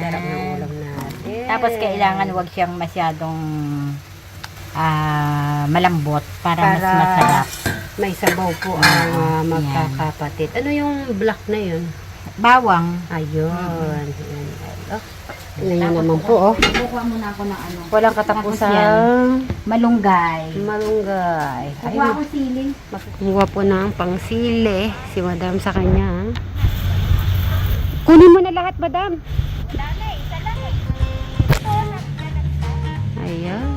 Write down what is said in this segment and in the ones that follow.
Sarap ng ulam natin. Tapos kailangan wag siyang masyadong malambot para mas masarap. May sabaw po ang magkakapatid. Ano yung black na yun? Bawang. Ayun. Ngayon naman po, Kukuha muna ako ng ano. walang katapusang Malunggay. malunggay. Kukuha ako siling. Makukuha po ng pangsili si madam sa kanya. Kunin mo na lahat, madam. Ayan.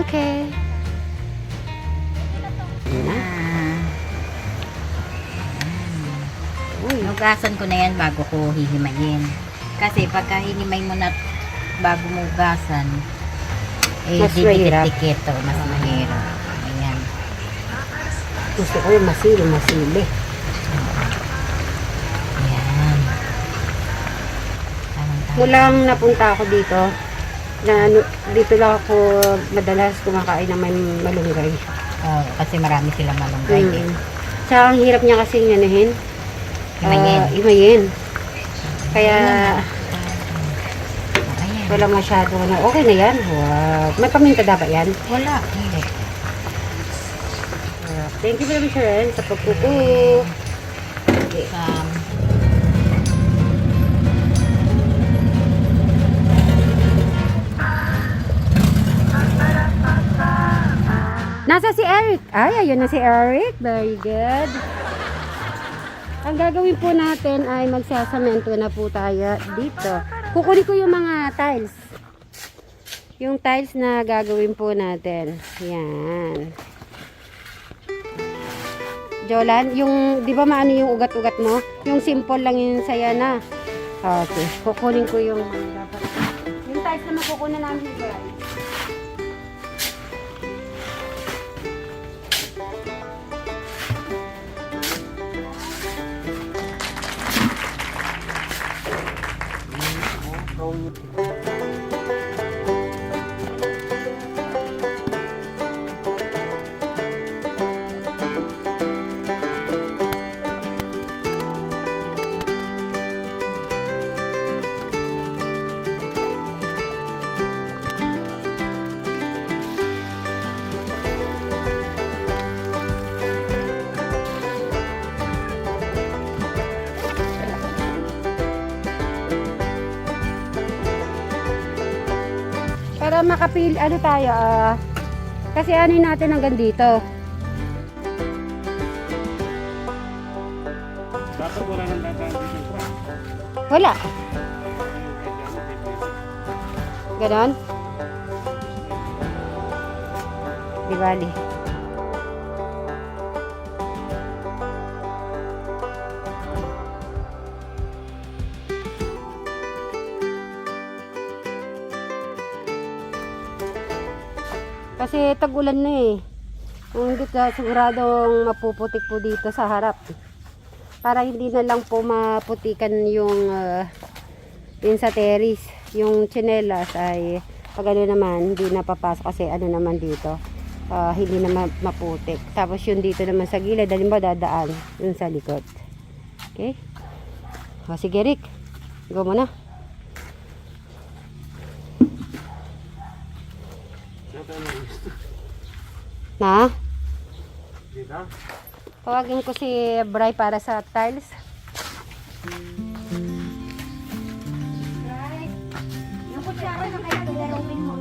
Okay. Hugasan ko na yan bago ko hihimayin. Kasi pagka hinimay mo na bago mo hugasan, Mas mahirap. didikit-dikit to, mas mahirap. Ayan. Gusto ko yung masili. Ayan. Tamang-tama. Mulang napunta ako dito, dito lang ako madalas kumakain ng may malunggay. Oh, kasi marami silang malunggay. Tsaka ang hirap niya kasing yanahin. Imayin. Imayin. Kaya Ayan. wala masyado. Okay na yan. Wow. May paminta dapat yan. Wala. Hindi. Thank you very much, Ren, sa pagkuku. Nasa si Eric? Ay, ayun na si Eric. Very good. Ang gagawin po natin ay magsasamento na po tayo dito. Kukunin ko yung mga tiles. Yung tiles na gagawin po natin. Yan. Jolan, yung, di ba maano yung ugat-ugat mo? Yung simple lang yung saya na. Okay. Kukunin ko yung mga dapat. Yung tiles na makukunan namin guys. Para makapil, ano tayo, kasi ano natin hanggang dito. Dapat wala nang dadaan dito. Wala. Ganon? Di bali. Kasi tag-ulan na eh. Hindi ka siguradong mapuputik po dito sa harap. Para hindi na lang po maputikan yung sa terrace. Yung tsinelas ay pag ano naman hindi napapasok kasi ano naman dito. Hindi na maputik. Tapos yung dito naman sa gilid, dahil ba dadaan yun sa likod. Okay? O sige Rick, go muna. Na? Dito? Tawagin ko si Bray para sa tiles. Bray, yung kutsara na kaya nilalawin mo.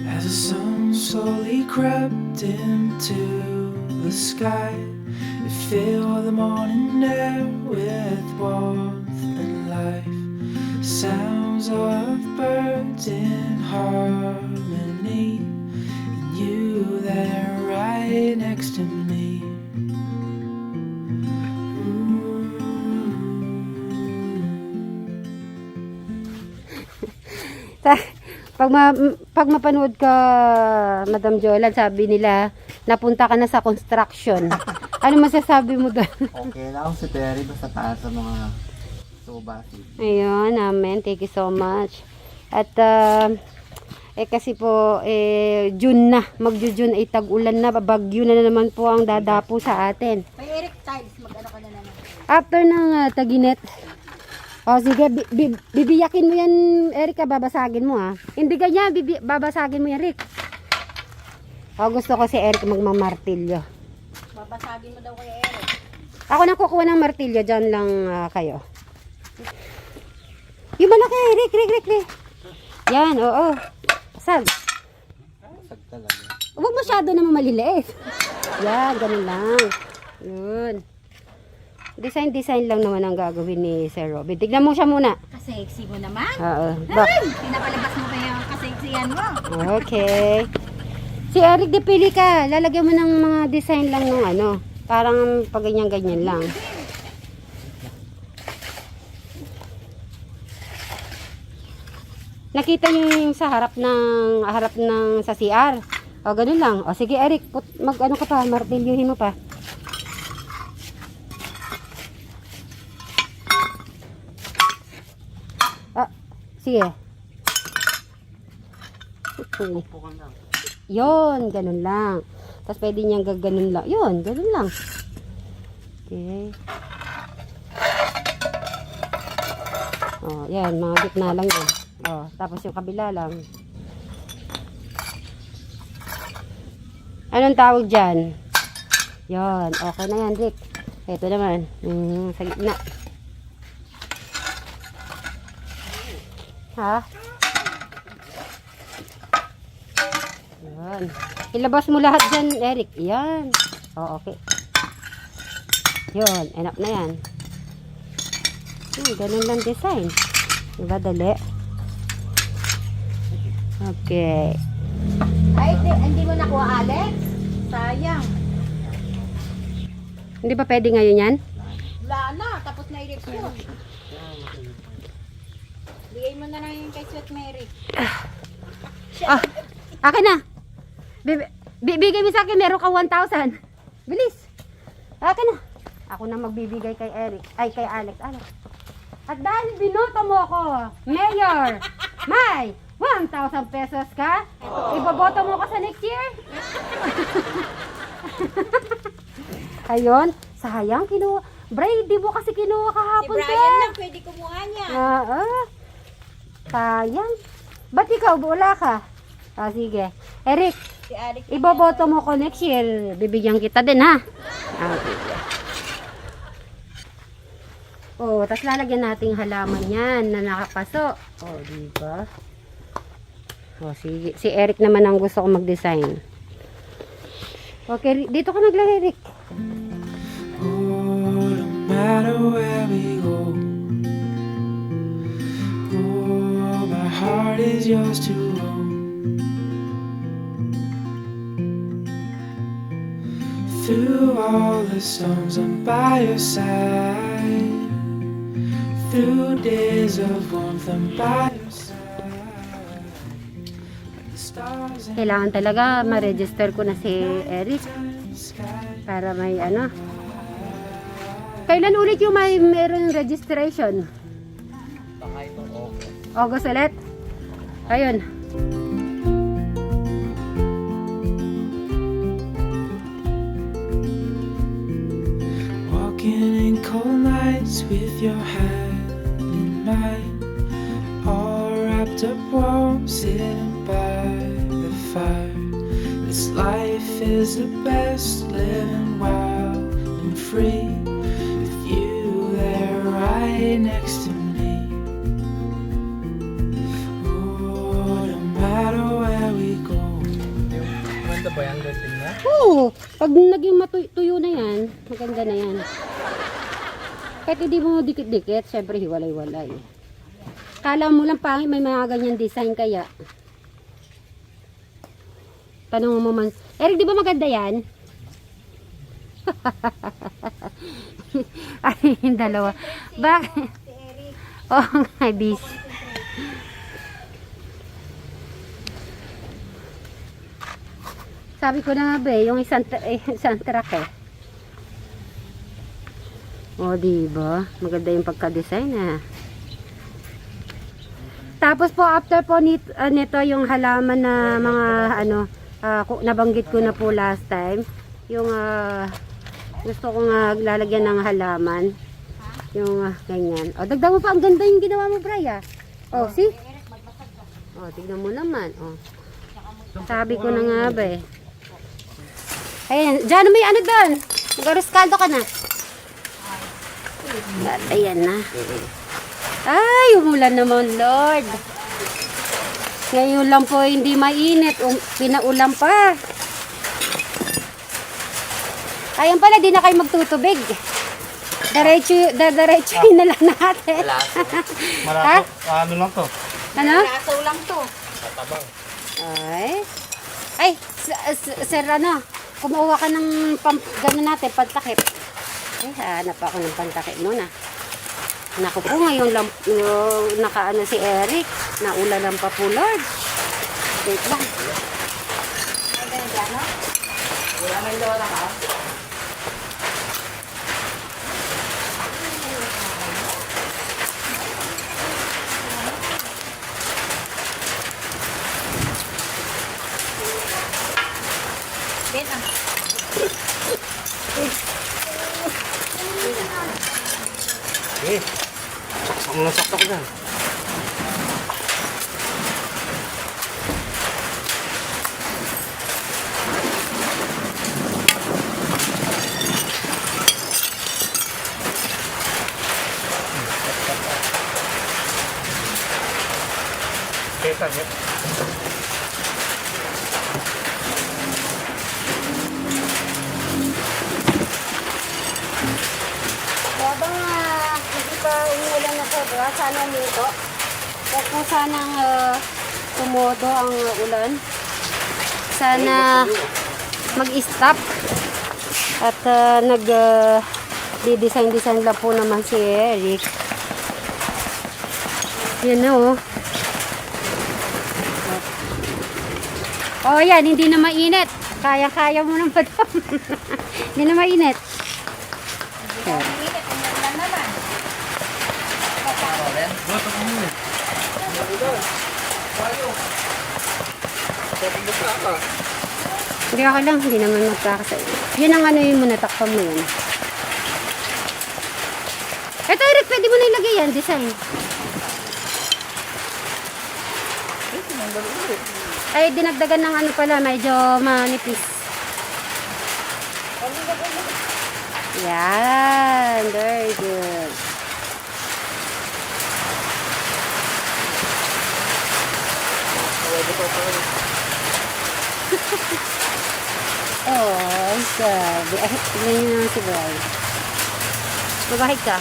As the sun slowly crept into the sky, it filled the morning air with warmth and life. Sounds of birds in harmony, and you there right next to me. Pag mapanood ka, Madam Jolan, sabi nila, napunta ka na sa construction. Ano masasabi mo doon? Okay lang si Terry basta taas sa mga So, basi. Ayun, amen. Thank you so much. At, kasi po, June na. Magjo-June ay tag-ulan na. Bagyo na naman po ang dadapo sa atin. May Eric Tiles, mag-ano ka na naman. After ng taginet. O sige, bibiyakin mo yan, Erika, babasagin mo ha. Hindi ganyan, babasagin mo yan, Rick. O gusto ko si Eric magmamartilyo. Babasagin mo daw kay Eric. Ako nang kukuha ng martilyo, dyan lang kayo. Yung malaki, Rick. Yan, oo. Sag. Sag talaga. Huwag masyado naman maliliit. Yan, ganun lang. Yun. Design lang naman ang gagawin ni Sir Robin. Tignan mo siya muna. Kasexy mo naman. Oo. Ay! Pinapalabas mo kaya ang kasexiyan mo. Okay. Si Eric, di pili ka. Lalagyan mo ng mga design lang ng ano. Parang pag ganyan lang. Nakita niyo yung sa harap ng sa CR. O, ganun lang. O, sige Eric, mag-ano ka pa, martilyuhin mo pa. Ah, sige. Pupukan lang. Yon, ganun lang. Tapos pwede niyang gaganon lang. Yon, ganun lang. Okay. Oh, yan, mga gitna lang yan. Oh, tapos yung kabila lang. Anong tawag dyan? Yon, okay na yan, Rick. Ito naman, sa gitna. Ha? Yan. Ilabas mo lahat dyan, Eric. Yan. Oh, okay. Yun, enough na yan. Ganun lang design. Diba, dali? Okay. Ay, hindi mo nakuha, Alex? Sayang. Hindi ba pwede ngayon yan? Wala na, tapos na i-review. Bigay mo na lang yung kay Sweet Mary. Ah, akin na. Bibigay mo sa akin, meron ka 1,000. Bilis. Akin na. Ako na magbibigay kay Eric. Ay, kay Alex. At dahil binoto mo ako, Mayor, may 1,000 pesos ka. Iboboto mo ko sa next year. Ayun. Sayang, kinuha. Bray, di mo kasi kinuha Si kahapon. Brian lang pwede kumuha niya. Sayang. Ba't ikaw, wala ka? Sige. Eric, Si Alex. iboboto mo ko next year. Bibigyan kita din, ha? Sige. Oh, tas lalagyan nating halaman yan na nakapaso. Oh, di ba? Oh, sige. Si Eric naman ang gusto ko mag-design. Okay, dito ka naglagay, Rick. Oh, no matter where we go, oh, my heart is yours to own. Through all the storms, I'm by your side. Through days of warmth, I'm by your side. When the stars and Kailangan talaga ma-register ko na si Eric the sky. para may ano. Kailan ulit yung meron registration? Baka ito, okay. August ulit? Ayun. Walking in cold nights with your hand in mine, all wrapped up warm, sitting by the fire. This life is the best, living wild and free, with you there right next to me. Oh, no matter where we go. Maganda ba yan? Ganda niya? Oo, pag naging matuyo na yan, maganda na yan. Kahit hindi mo dikit-dikit, syempre hiwalay-walay. Kala mo lang pangit may mga ganyan design kaya. Tanong mo man, Eric, di ba maganda yan? Ay, yung dalawa. Bakit? Oh, nga, bis. Sabi ko na nga ba yung isang truck eh. O, diba? Maganda yung pagka-design, ah. Tapos po, after po nito yung halaman na mga, nabanggit ko na po last time. Yung, gusto ko nga lalagyan ng halaman. Yung, ganyan. O, dagdag mo pa. Ang ganda yung ginawa mo, Bray, ah. O, see? O, tignan mo naman. O. Sabi ko na nga ba, eh. Ayan, dyan may ano doon. Mag-aroskaldo ka na. At ayan na. Ay, umulan naman, Lord. Ngayon lang po hindi mainit. Pinaulan pa. Ayan pala, di na kayo magtutubig. Diretso na lang natin. Ha? Ano lang to? Ano? Asaw lang to. Tatabang. Ay, sir, kumuha ka ng gano'n natin, pantakip. Ay, hanap ako ng pantakip muna. Naku po, ngayon lang, nakaano si Eric. Naula lang pa po, Lord. Wait lang. Ay, ganun dyan, no? Wala may lola ka? Eh, saksak na saksak dyan. Kesa niya. Habang hindi pa umulan na sobra, sana nito. Huwag po sanang tumodo ang ulan. Sana mag-stop. At di-design lang po naman si Eric. Yan na, oh. Oh, yan, hindi na mainit. Kaya-kaya mo ng padam. Hindi na mainit. Hindi ako lang, hindi naman magkakasaya. Yan ang ano yun muna, takpan mo yun. Ito, Eric, pwede mo na ilagay yan, design. Ay, dinagdagan ng ano pala, medyo manipis. Yan, very good. Oh, sabi. Ay, tignan nyo naman si Bray. Mabahig ka.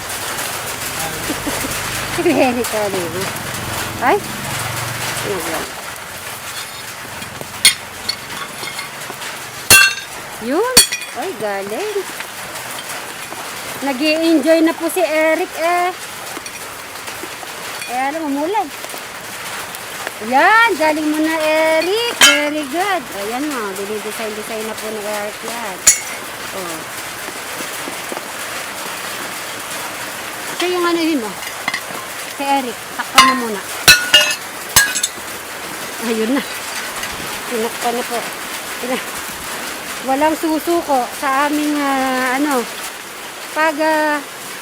Tignan ka, diba? Ay, tignan. Yun. Ay, galing. Nag-i-enjoy na po si Eric, eh. Eh, ano, umulan. Yan, galing mo na, Eric. Very good. Ayan mo, dinidesign na po ni Eric yan. Oh. So, yung ano yun, oh. Si Eric, takpan mo muna. Ayun na. Tinakpan na po. Walang susuko sa aming, pag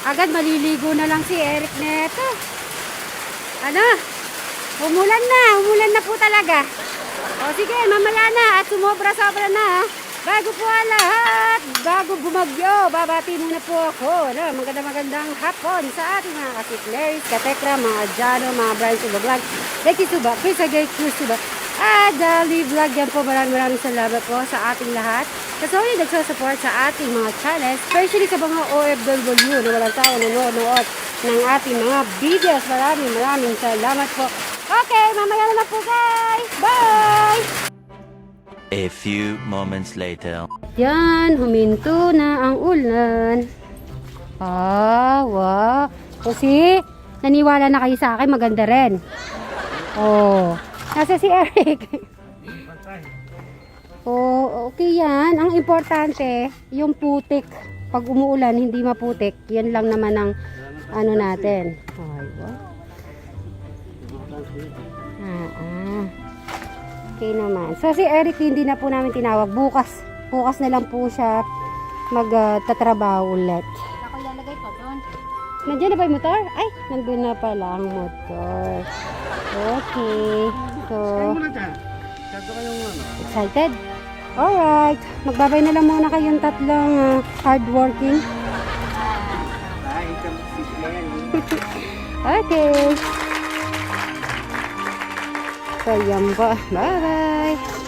agad maliligo na lang si Eric neto. Ano? Umulan na po talaga. O sige, mamaya na at sumobra-sobra na. Bago po ang lahat, bago bumagyo, babati muna po ako. Magandang hapon sa ating mga kasikleris, katekra, mga Jano, mga Brian Suba Vlog, Becky Suba, Chris Agay, Chris Suba, at Dali Vlog. Yan po, maraming salamat po sa ating lahat. Kasi ulit nagsasupport sa ating mga channel, especially sa mga OFW na walang tao nanonood ng ating mga videos. Maraming salamat po. Okay, mamaya na po guys. Bye! A few moments later. Yan, huminto na ang ulan. Wow. Kasi, naniwala na kayo sa akin, maganda rin. Oh, nasa si Eric. Oh, okay yan. Ang importante, yung putik. pag umuulan, hindi maputik. Yan lang naman ang ano natin. Ay, wow. Okay naman. So, si Eric, hindi na po namin tinawag. Bukas na lang po siya magtatrabaho ulit. Ako ilalagay ko doon. Nandiyan na ba yung motor? Ay, nandun na pala ang motor. Okay. So, Muna dyan. Kaya kayong ano. excited? Alright. Magbabay na lang muna kayong tatlong hardworking. Ay, ito sisila yan. Okay. So, yan po. Bye-bye.